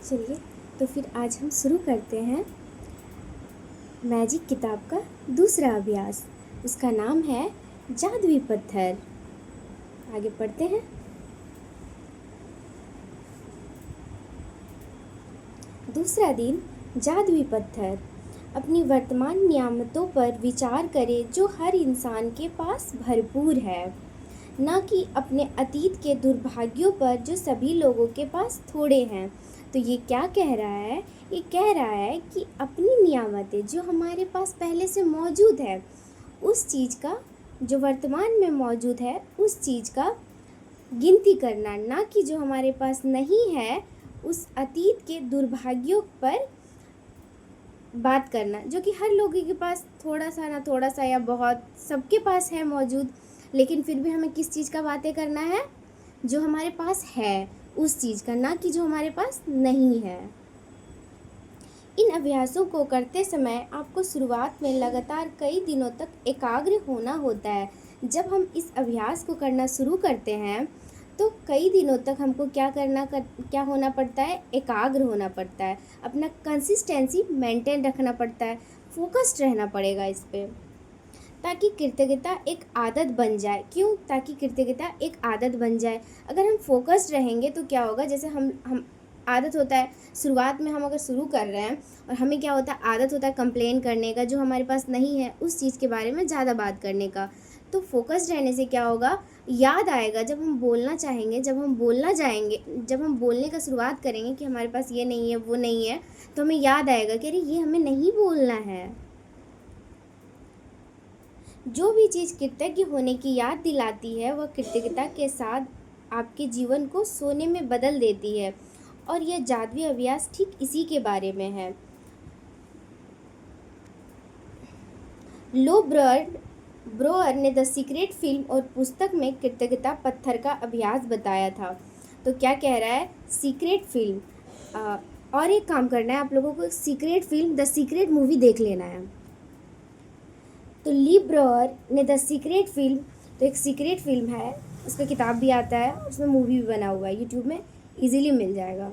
चलिए, तो फिर आज हम शुरू करते हैं मैजिक किताब का दूसरा अभ्यास। उसका नाम है जादुई पत्थर। आगे पढ़ते हैं। दूसरा दिन, जादुई पत्थर। अपनी वर्तमान नियामतों पर विचार करें जो हर इंसान के पास भरपूर है, न कि अपने अतीत के दुर्भाग्यों पर जो सभी लोगों के पास थोड़े हैं। तो ये क्या कह रहा है? ये कह रहा है कि अपनी नियामतें जो हमारे पास पहले से मौजूद है, उस चीज़ का, जो वर्तमान में मौजूद है, उस चीज़ का गिनती करना, ना कि जो हमारे पास नहीं है उस अतीत के दुर्भाग्यों पर बात करना, जो कि हर लोगों के पास थोड़ा सा ना थोड़ा सा या बहुत सबके पास है मौजूद। लेकिन फिर भी हमें किस चीज़ का बातें करना है? जो हमारे पास है उस चीज़ का, ना कि जो हमारे पास नहीं है। इन अभ्यासों को करते समय आपको शुरुआत में लगातार कई दिनों तक एकाग्र होना होता है। जब हम इस अभ्यास को करना शुरू करते हैं तो कई दिनों तक हमको क्या होना पड़ता है? एकाग्र होना पड़ता है। अपना कंसिस्टेंसी मेंटेन रखना पड़ता है, फोकस्ड रहना पड़ेगा इस पे, ताकि कृतज्ञता एक आदत बन जाए। क्यों? ताकि कृतज्ञता एक आदत बन जाए। अगर हम फोकस्ड रहेंगे तो क्या होगा? जैसे हम आदत होता है, शुरुआत में हम अगर शुरू कर रहे हैं और हमें क्या होता है? आदत होता है कंप्लेन करने का, जो हमारे पास नहीं है उस चीज़ के बारे में ज़्यादा बात करने का। तो फोकस्ड रहने से क्या होगा? याद आएगा जब हम बोलना चाहेंगे, जब हम बोलना जाएंगे, जब हम बोलने का शुरुआत करेंगे कि हमारे पास ये नहीं है, वो नहीं है, तो हमें याद आएगा कि अरे ये हमें नहीं बोलना है। जो भी चीज़ कृतज्ञ होने की याद दिलाती है, वह कृतज्ञता के साथ आपके जीवन को सोने में बदल देती है। और यह जादुई अभ्यास ठीक इसी के बारे में है। लो ब्रोअर ने द सीक्रेट फिल्म और पुस्तक में कृतज्ञता पत्थर का अभ्यास बताया था। तो क्या कह रहा है? Secret film. और एक काम करना है आप लोगों को, secret film the secret movie देख लेना है। तो ली ब्रोअर ने द सीक्रेट फिल्म, तो एक सीक्रेट फिल्म है, उसका किताब भी आता है, उसमें मूवी भी बना हुआ है, यूट्यूब में इजीली मिल जाएगा।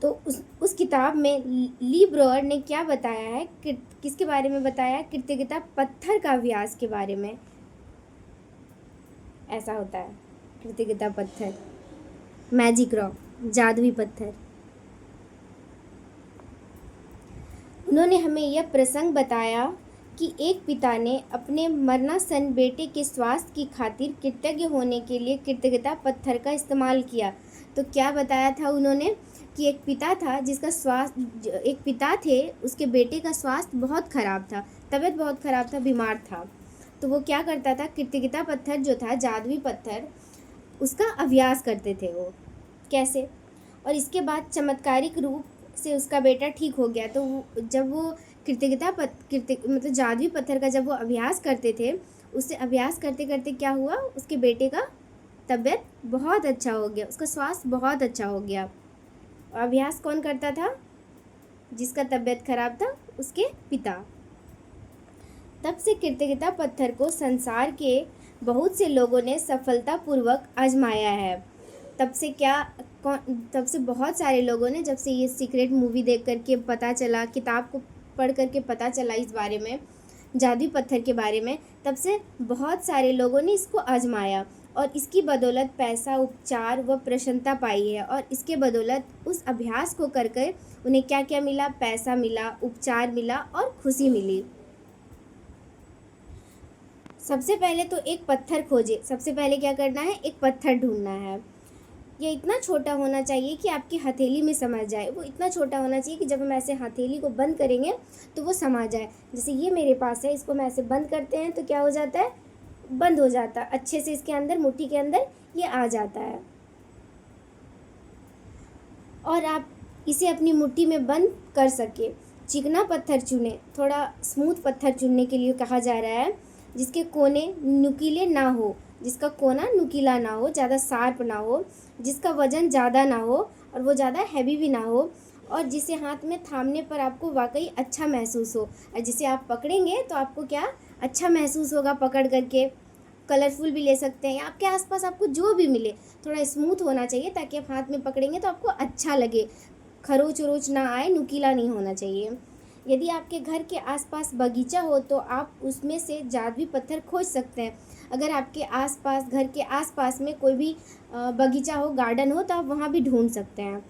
तो उस किताब में ली ब्रोअर ने क्या बताया है? किसके बारे में बताया? कृतज्ञता पत्थर का अभ्यास के बारे में। ऐसा होता है कृतज्ञता पत्थर, मैजिक रॉक, जादुई पत्थर। उन्होंने हमें यह प्रसंग बताया कि एक पिता ने अपने मरणासन बेटे के स्वास्थ्य की खातिर कृतज्ञ होने के लिए कृतज्ञता पत्थर का इस्तेमाल किया। तो क्या बताया था उन्होंने? कि एक पिता था जिसका स्वास्थ्य, एक पिता थे, उसके बेटे का स्वास्थ्य बहुत ख़राब था, तबीयत बहुत ख़राब था, बीमार था। तो वो क्या करता था? कृतज्ञता पत्थर जो था, जादुई पत्थर, उसका अभ्यास करते थे वो। कैसे? और इसके बाद चमत्कारिक रूप से उसका बेटा ठीक हो गया। तो जब वो मतलब जादुई पत्थर का जब वो अभ्यास करते थे, उससे अभ्यास करते करते क्या हुआ? उसके बेटे का तबीयत बहुत अच्छा हो गया, उसका स्वास्थ्य बहुत अच्छा हो गया। और अभ्यास कौन करता था? जिसका तबीयत खराब था, उसके पिता। तब से कृतज्ञता पत्थर को संसार के बहुत से लोगों ने सफलतापूर्वक आजमाया है। तब से बहुत सारे लोगों ने, जब से ये सीक्रेट मूवी देख करके पता चला, किताब को पढ़ करके पता चला इस बारे में, जादुई पत्थर के बारे में, तब से बहुत सारे लोगों ने इसको आजमाया और इसकी बदौलत पैसा, उपचार व प्रसन्नता पाई है। और इसके बदौलत उस अभ्यास को कर कर उन्हें क्या क्या मिला? पैसा मिला, उपचार मिला और खुशी मिली। सबसे पहले तो एक पत्थर खोजे। सबसे पहले क्या करना है? एक पत्थर ढूंढना है। ये इतना छोटा होना चाहिए कि आपकी हथेली में समा जाए। वो इतना छोटा होना चाहिए कि जब हम ऐसे हथेली को बंद करेंगे तो वो समा जाए। जैसे ये मेरे पास है, इसको मैं ऐसे बंद करते हैं तो क्या हो जाता है? बंद हो जाता है अच्छे से, इसके अंदर, मुट्ठी के अंदर ये आ जाता है। और आप इसे अपनी मुट्ठी में बंद कर सके। चिकना पत्थर चुने। थोड़ा स्मूथ पत्थर चुनने के लिए कहा जा रहा है, जिसके कोने नुकीले ना हो, जिसका कोना नुकीला ना हो, ज़्यादा शार्प ना हो, जिसका वज़न ज़्यादा ना हो और वो ज़्यादा हैवी भी ना हो, और जिसे हाथ में थामने पर आपको वाकई अच्छा महसूस हो। और जिसे आप पकड़ेंगे तो आपको क्या अच्छा महसूस होगा पकड़ करके? कलरफुल भी ले सकते हैं, या आपके आसपास आपको जो भी मिले थोड़ा स्मूथ होना चाहिए ताकि आप हाथ में पकड़ेंगे तो आपको अच्छा लगे, खरोच उरोच ना आए, नुकीला नहीं होना चाहिए। यदि आपके घर के आसपास बगीचा हो तो आप उसमें से जादुई पत्थर खोज सकते हैं। अगर आपके आसपास, घर के आसपास में कोई भी बगीचा हो, गार्डन हो, तो आप वहाँ भी ढूंढ सकते हैं।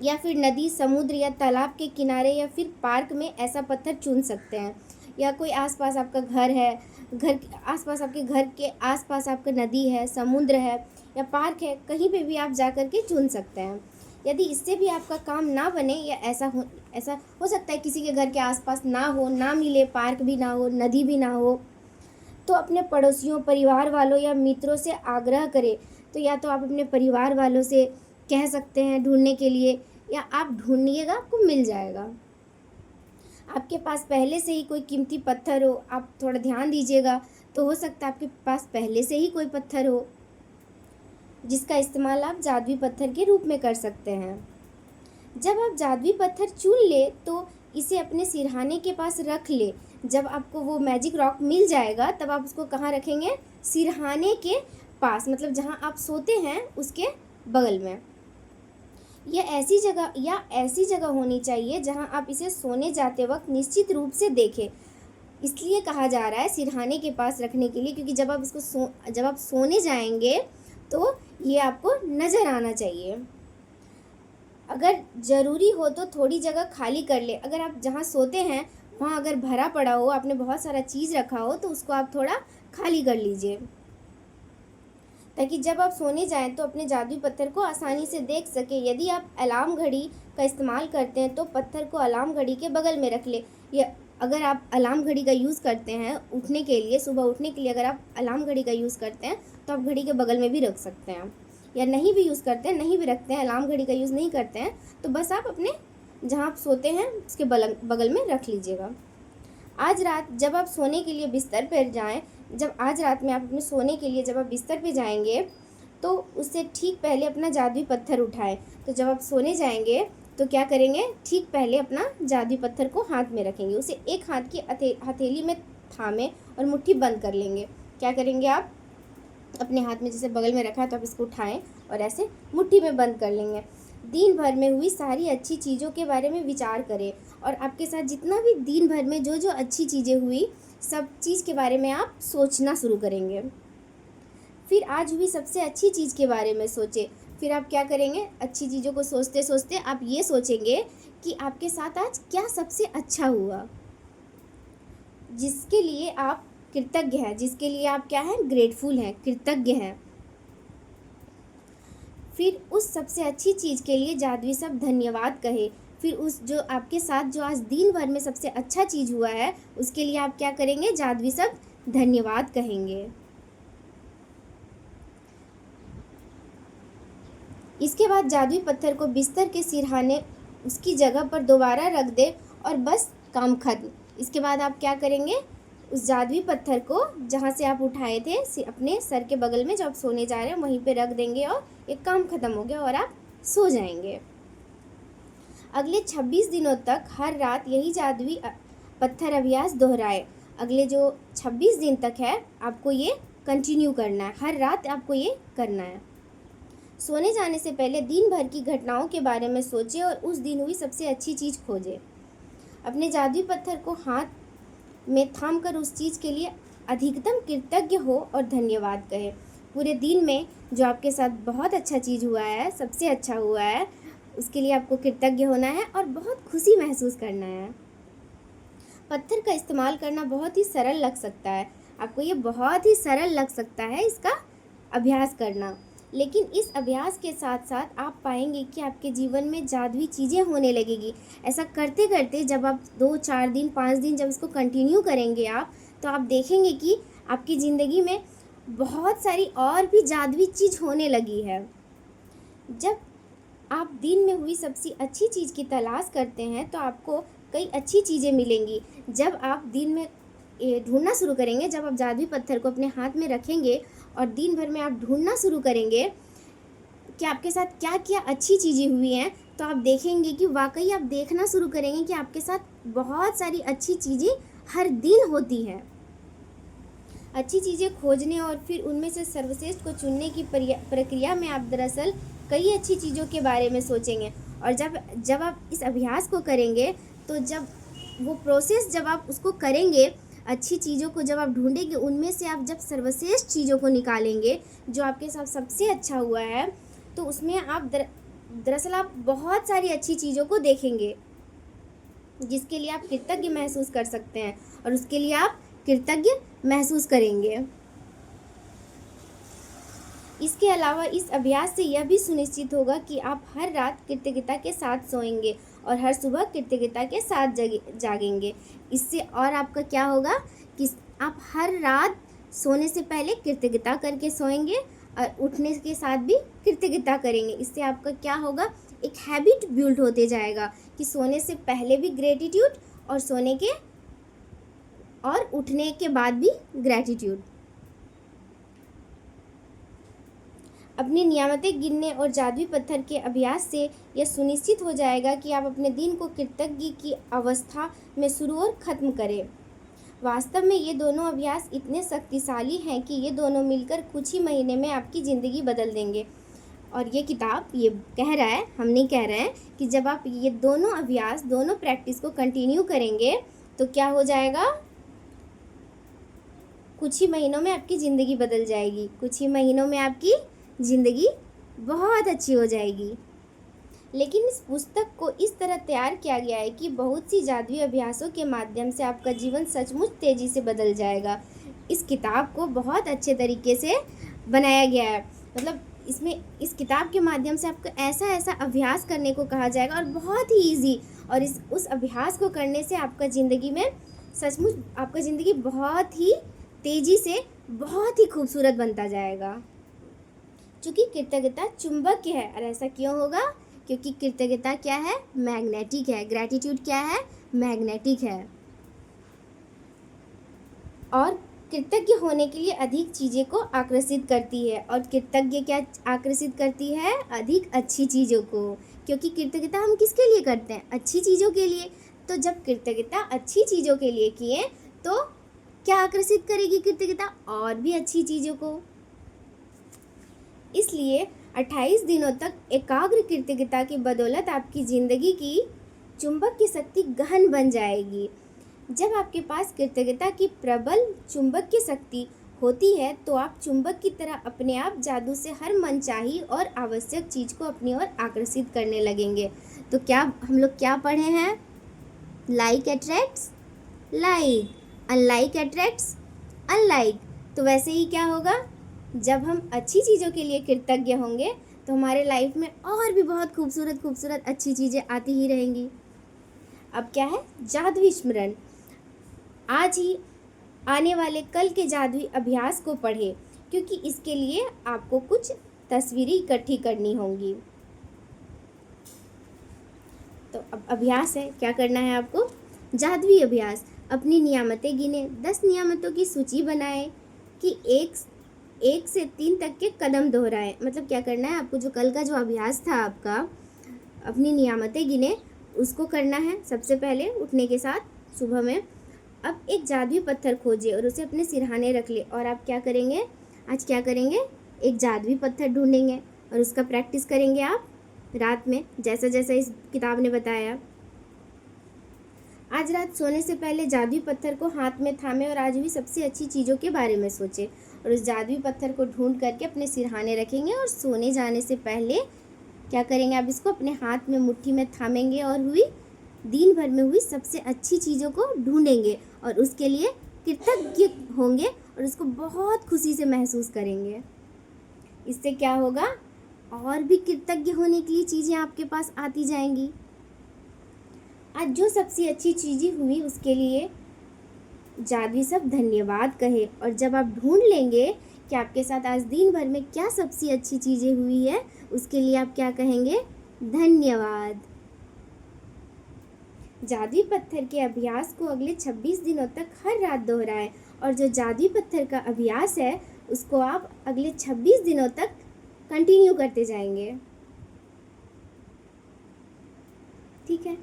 या फिर नदी, समुद्र या तालाब के किनारे या फिर पार्क में ऐसा पत्थर चुन सकते हैं। या कोई आसपास आपका घर है, घर के आसपास, आपके घर के आसपास आपका नदी है, समुद्र है या पार्क है, कहीं पे भी आप जा कर के चुन सकते हैं। यदि इससे भी आपका काम ना बने या ऐसा हो सकता है किसी के घर के आसपास ना हो, ना मिले, पार्क भी ना हो, नदी भी ना हो, तो अपने पड़ोसियों, परिवार वालों या मित्रों से आग्रह करें। तो या तो आप अपने परिवार वालों से कह सकते हैं ढूंढने के लिए, या आप ढूंढिएगा, आपको मिल जाएगा। आपके पास पहले से ही कोई कीमती पत्थर हो, आप थोड़ा ध्यान दीजिएगा, तो हो सकता है आपके पास पहले से ही कोई पत्थर हो जिसका इस्तेमाल आप जादुई पत्थर के रूप में कर सकते हैं। जब आप जादुई पत्थर चुन ले तो इसे अपने सिरहाने के पास रख ले। जब आपको वो मैजिक रॉक मिल जाएगा तब आप उसको कहाँ रखेंगे? सिरहाने के पास, मतलब जहाँ आप सोते हैं उसके बगल में। यह ऐसी जगह होनी चाहिए जहाँ आप इसे सोने जाते वक्त निश्चित रूप से देखें। इसलिए कहा जा रहा है सिरहाने के पास रखने के लिए, क्योंकि जब आप सोने जाएंगे तो ये आपको नज़र आना चाहिए। अगर ज़रूरी हो तो थोड़ी जगह खाली कर ले। अगर आप जहाँ सोते हैं वहाँ अगर भरा पड़ा हो, आपने बहुत सारा चीज़ रखा हो, तो उसको आप थोड़ा खाली कर लीजिए, ताकि जब आप सोने जाएं तो अपने जादुई पत्थर को आसानी से देख सके। यदि आप अलार्म घड़ी का इस्तेमाल करते हैं तो पत्थर को अलार्म घड़ी के बगल में रख ले। या अगर आप अलार्म घड़ी का यूज़ करते हैं उठने के लिए, सुबह उठने के लिए अगर आप अलार्म घड़ी का यूज़ करते हैं तो आप घड़ी के बगल में भी रख सकते हैं। या नहीं भी यूज़ करते हैं, नहीं भी रखते हैं, अलार्म घड़ी का यूज़ नहीं करते हैं, तो बस आप अपने जहाँ आप सोते हैं उसके बगल में रख लीजिएगा। आज रात जब आप सोने के लिए बिस्तर पर जाएं, आज रात में आप अपने सोने के लिए जब आप बिस्तर पे जाएंगे तो उससे ठीक पहले अपना जादुई पत्थर उठाएं। तो जब आप सोने जाएंगे तो क्या करेंगे? ठीक पहले अपना जादुई पत्थर को हाथ में रखेंगे, उसे एक हाथ की हथेली में थामे और मुट्ठी बंद कर लेंगे। क्या करेंगे? आप अपने हाथ में जैसे बगल में रखा है तो आप इसको उठाएं और ऐसे मुट्ठी में बंद कर लेंगे। दिन भर में हुई सारी अच्छी चीज़ों के बारे में विचार करें, और आपके साथ जितना भी दिन भर में जो अच्छी चीज़ें हुई, सब चीज़ के बारे में आप सोचना शुरू करेंगे। फिर आज हुई सबसे अच्छी चीज़ के बारे में सोचें। फिर आप क्या करेंगे? अच्छी चीज़ों को सोचते सोचते आप ये सोचेंगे कि आपके साथ आज क्या सबसे अच्छा हुआ, जिसके लिए आप कृतज्ञ हैं, जिसके लिए आप क्या हैं? ग्रेटफुल हैं, कृतज्ञ हैं। फिर उस सबसे अच्छी चीज़ के लिए जादुई शब्द धन्यवाद कहे। फिर उस जो आपके साथ जो आज दिन भर में सबसे अच्छा चीज़ हुआ है उसके लिए आप क्या करेंगे? जादुई शब्द धन्यवाद कहेंगे। इसके बाद जादुई पत्थर को बिस्तर के सिरहाने उसकी जगह पर दोबारा रख दे और बस काम खत्म। इसके बाद आप क्या करेंगे? उस जादुई पत्थर को जहाँ से आप उठाए थे अपने सर के बगल में, जब आप सोने जा रहे हैं वहीं पे रख देंगे और एक काम ख़त्म हो गया और आप सो जाएंगे। अगले 26 दिनों तक हर रात यही जादुई पत्थर अभ्यास दोहराए। अगले जो 26 दिन तक है आपको ये कंटिन्यू करना है, हर रात आपको ये करना है। सोने जाने से पहले दिन भर की घटनाओं के बारे में सोचें और उस दिन हुई सबसे अच्छी चीज़ खोजें। अपने जादुई पत्थर को हाथ में थाम कर उस चीज़ के लिए अधिकतम कृतज्ञ हो और धन्यवाद कहे। पूरे दिन में जो आपके साथ बहुत अच्छा चीज़ हुआ है, सबसे अच्छा हुआ है, उसके लिए आपको कृतज्ञ होना है और बहुत खुशी महसूस करना है। पत्थर का इस्तेमाल करना बहुत ही सरल लग सकता है, आपको ये बहुत ही सरल लग सकता है इसका अभ्यास करना, लेकिन इस अभ्यास के साथ साथ आप पाएंगे कि आपके जीवन में जादुई चीज़ें होने लगेगी। ऐसा करते करते जब आप 2, 4 दिन, 5 दिन जब इसको कंटिन्यू करेंगे आप, तो आप देखेंगे कि आपकी ज़िंदगी में बहुत सारी और भी जादुई चीज़ होने लगी है। जब आप दिन में हुई सबसे अच्छी चीज़ की तलाश करते हैं तो आपको कई अच्छी चीज़ें मिलेंगी। जब आप दिन में ढूंढना शुरू करेंगे, जब आप जादुई पत्थर को अपने हाथ में रखेंगे और दिन भर में आप ढूंढना शुरू करेंगे कि आपके साथ क्या क्या अच्छी चीज़ें हुई हैं, तो आप देखेंगे कि वाकई आप देखना शुरू करेंगे कि आपके साथ बहुत सारी अच्छी चीज़ें हर दिन होती हैं। अच्छी चीज़ें खोजने और फिर उनमें से सर्वश्रेष्ठ को चुनने की प्रक्रिया में आप दरअसल कई अच्छी चीज़ों के बारे में सोचेंगे। और जब जब आप इस अभ्यास को करेंगे, तो जब वो प्रोसेस जब आप उसको करेंगे, अच्छी चीज़ों को जब आप ढूंढेंगे, उनमें से आप जब सर्वश्रेष्ठ चीज़ों को निकालेंगे जो आपके साथ सबसे अच्छा हुआ है, तो उसमें आप दरअसल आप बहुत सारी अच्छी चीज़ों को देखेंगे जिसके लिए आप कृतज्ञ महसूस कर सकते हैं, और उसके लिए आप कृतज्ञ महसूस करेंगे। इसके अलावा इस अभ्यास से यह भी सुनिश्चित होगा कि आप हर रात कृतज्ञता के साथ सोएंगे और हर सुबह कृतज्ञता के साथ जागेंगे। इससे और आपका क्या होगा कि आप हर रात सोने से पहले कृतज्ञता करके सोएंगे और उठने के साथ भी कृतज्ञता करेंगे। इससे आपका क्या होगा, एक हैबिट बिल्ड होते जाएगा कि सोने से पहले भी ग्रेटिट्यूड और सोने के और उठने के बाद भी ग्रेटिट्यूड। अपनी नियामतें गिनने और जादुई पत्थर के अभ्यास से यह सुनिश्चित हो जाएगा कि आप अपने दिन को कृतज्ञ की अवस्था में शुरू और ख़त्म करें। वास्तव में ये दोनों अभ्यास इतने शक्तिशाली हैं कि ये दोनों मिलकर कुछ ही महीने में आपकी ज़िंदगी बदल देंगे। और ये किताब ये कह रहा है, हम नहीं कह रहे हैं, कि जब आप ये दोनों अभ्यास, दोनों प्रैक्टिस को कंटिन्यू करेंगे तो क्या हो जाएगा, कुछ ही महीनों में आपकी ज़िंदगी बदल जाएगी। कुछ ही महीनों में आपकी ज़िंदगी बहुत अच्छी हो जाएगी। लेकिन इस पुस्तक को इस तरह तैयार किया गया है कि बहुत सी जादुई अभ्यासों के माध्यम से आपका जीवन सचमुच तेज़ी से बदल जाएगा। इस किताब को बहुत अच्छे तरीके से बनाया गया है, मतलब इसमें इस किताब के माध्यम से आपको ऐसा ऐसा अभ्यास करने को कहा जाएगा और बहुत ही ईजी, और उस अभ्यास को करने से आपका ज़िंदगी में सचमुच आपका ज़िंदगी बहुत ही तेज़ी से बहुत ही खूबसूरत बनता जाएगा। क्योंकि कृतज्ञता चुंबक है, और ऐसा क्यों होगा, क्योंकि कृतज्ञता क्या है, मैग्नेटिक है। ग्रेटिट्यूड क्या है, मैग्नेटिक है। और कृतज्ञ होने के लिए अधिक चीज़ें को आकर्षित करती है, और कृतज्ञ क्या आकर्षित करती है, अधिक अच्छी चीज़ों को। क्योंकि कृतज्ञता हम किसके लिए करते हैं, अच्छी चीज़ों के लिए। तो जब कृतज्ञता अच्छी चीज़ों के लिए किए तो क्या आकर्षित करेगी कृतज्ञता, और भी अच्छी चीज़ों को। इसलिए 28 दिनों तक एकाग्र कृतज्ञता की बदौलत आपकी ज़िंदगी की चुंबक की शक्ति गहन बन जाएगी। जब आपके पास कृतज्ञता की प्रबल चुंबक की शक्ति होती है तो आप चुंबक की तरह अपने आप जादू से हर मनचाही और आवश्यक चीज़ को अपनी ओर आकर्षित करने लगेंगे। तो क्या हम लोग क्या पढ़े हैं, like attracts like, unlike attracts unlike. तो वैसे ही क्या होगा, जब हम अच्छी चीज़ों के लिए कृतज्ञ होंगे तो हमारे लाइफ में और भी बहुत खूबसूरत खूबसूरत अच्छी चीज़ें आती ही रहेंगी। अब क्या है, जादुई स्मरण। आज ही आने वाले कल के जादुई अभ्यास को पढ़ें, क्योंकि इसके लिए आपको कुछ तस्वीरें इकट्ठी करनी होंगी। तो अब अभ्यास है, क्या करना है आपको, जादुई अभ्यास। अपनी नियामतें गिने, 10 नियामतों की सूची बनाएं कि एक से 3 तक के कदम दोहराएं। मतलब क्या करना है आपको, जो कल का जो अभ्यास था आपका, अपनी नियामतें गिने, उसको करना है सबसे पहले उठने के साथ सुबह में। अब एक जादुई पत्थर खोजिए और उसे अपने सिरहाने रख ले। और आप क्या करेंगे, आज क्या करेंगे, एक जादुई पत्थर ढूंढेंगे और उसका प्रैक्टिस करेंगे आप रात में, जैसा जैसा इस किताब ने बताया। आज रात सोने से पहले जादुई पत्थर को हाथ में थामे और आज हुई सबसे अच्छी चीज़ों के बारे में सोचे, और उस जादुई पत्थर को ढूंढ करके अपने सिरहाने रखेंगे। और सोने जाने से पहले क्या करेंगे, आप इसको अपने हाथ में मुट्ठी में थामेंगे और दिन भर में हुई सबसे अच्छी चीज़ों को ढूंढेंगे और उसके लिए कृतज्ञ होंगे और उसको बहुत खुशी से महसूस करेंगे। इससे क्या होगा, और भी कृतज्ञ होने के लिए चीज़ें आपके पास आती जाएंगी। आज जो सबसे अच्छी चीज़ें हुई उसके लिए जादुई सब धन्यवाद कहे। और जब आप ढूंढ लेंगे कि आपके साथ आज दिन भर में क्या सबसे अच्छी चीज़ें हुई है, उसके लिए आप क्या कहेंगे, धन्यवाद। जादुई पत्थर के अभ्यास को अगले 26 दिनों तक हर रात दोहराएं, और जो जादुई पत्थर का अभ्यास है उसको आप अगले 26 दिनों तक कंटिन्यू करते जाएंगे। ठीक है।